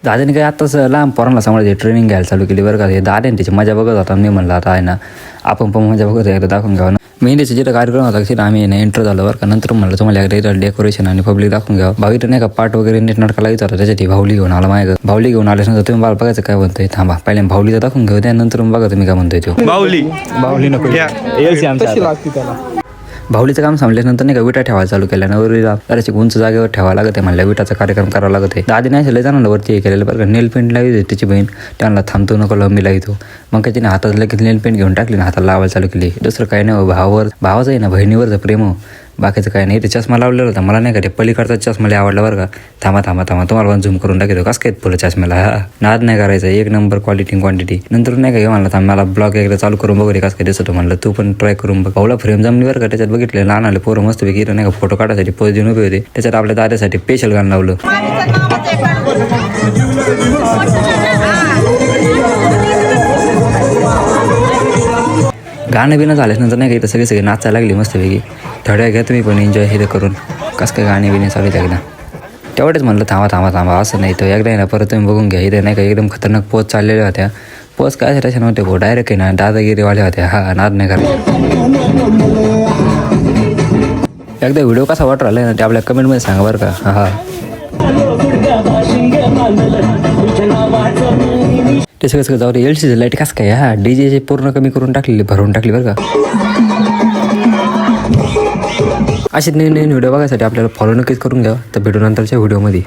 दादाने काय आताच लहान पोरांना सांभाळायचे ट्रेनिंग घ्यायला चालू केली बरं का. हे दादा त्याची मजा बघत होता. मी म्हणलं आता आहे ना आपण पण मजा बघत एकदा दाखवून घ्यावं ना. मेहंदीचा जिथं कार्यक्रम होता तिथं आम्ही ना एंटर झालो बरं का. नंतर म्हणलं तुम्हाला एकदा डेकोरेशन आणि पब्लिक दाखवून घ्यावं. भावी नाही का पाठ वगैरे नीट नाटका लावायचा होता. त्याच्यात भावली घेऊन आला माझ्या. भावली घेऊन आल्यानंतर तुम्ही मला बघायचं काय म्हणतोय. थांबा पहिले भावलीचं दाखवून घेऊ द्या नंतर बघा तुम्ही काय म्हणतोय तो. बाहुली नको. भावलीचं काम संपल्यानंतर नाही का विटा ठेवायला चालू केल्या. नवरीला जराशी उंच जागेवर ठेवावं लागत आहे. म्हणलं विटाचा कार्यक्रम करावा लागत आहे. दादी नाही झालं जाणार वरती हे केलेलं बरं का. नेल पेंट लावी तिची बहीण त्यांना थांबतो नको मी लावितो. मग काय तिने हातात लगेच नेल पेंट घेऊन टाकली ना हाताला लावायला चालू केली. दुसरं काही नाही भावाचं आहे ना बहिणीवरचं प्रेम हो. बाकीचं काय नाही. ते चष्मा लावलेला होता मला नाही का. ते पलीकडचा चष्मा लय आवडला बरं का. थांबा तुम्हाला पण झूम करून टाकतो. कसं काय पुढं चष्म्याला हा नाद नाही करायचा. एक नंबर क्वांटिटी. नंतर नाही का म्हणलं थांब मला ब्लॉग एकदा चालू करून बघू रे कसं काय दिसतो. म्हणलं तू पण ट्राय करून बघ. भाऊला फ्रेम जमली बरं का. त्याच्यात बघितलं लहान आले पोरं मस्त पैकी नाही का फोटो काढायसाठी पोज देऊन उभे होते. त्याच्यात आपल्या दादासाठी स्पेशल गाणं लावलं. गाणं बिणं झाल्यानंतर नाही का इथं सगळे नाचायला लागली मस्तपैकी. थोड्या घ्या तुम्ही पण एन्जॉय हे करून. कसं काय गाणे बिणे चालू एकदा तेवढेच म्हणलं थांबा असं नाही तर एकदा ना परत तुम्ही बघून घ्या. इथं नाही का एकदम खतरनाक पोच चाललेल्या होत्या. पोच काय त्याच्या नव्हते भाऊ डायरेक्ट आहे ना दादागिरीवाल्या होत्या. हा नाद नाही करायचं. एकदा व्हिडिओ कसा वाटत राहिला ना ते आपल्या कमेंटमध्ये सांगा बरं का. हा ते सगळं जाऊ दे. LCD लाईट कसं काय हा DJ पूर्ण कमी करून टाकलेली भरून टाकली बरं का. असे नवीन व्हिडिओ बघायसाठी आपल्याला फॉलो नक्कीच करून घ्या. तर भेटू नंतरच्या व्हिडिओमध्ये.